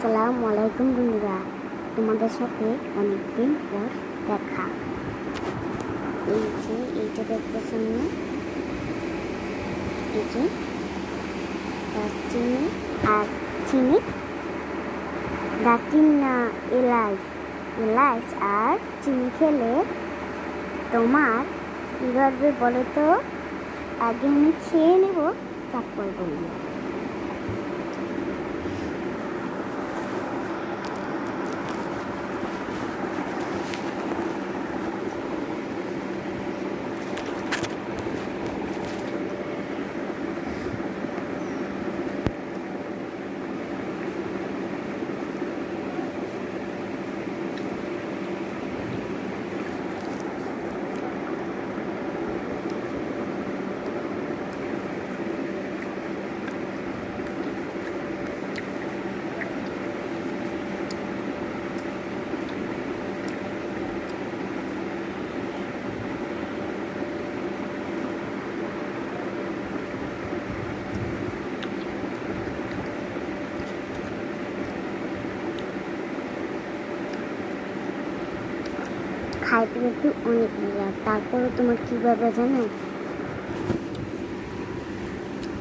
আসসালামু আলাইকুম বন্ধুরা, তোমাদের সাথে অনেকদিন পর দেখা। এইটা দেখতেছেন না, এই যে দারচিনি আর চিনি, দারচিনি না এলাচ আর চিনি খেলে তোমার কী করবে বলো তো? আগে আমি খেয়ে নেব, তারপর বলবো। খাইতে কিন্তু অনেক মজা। তারপরে তোমার কীভাবে জানো,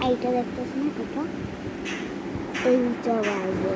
এইটা দেখতেছ না, এইটা বাজে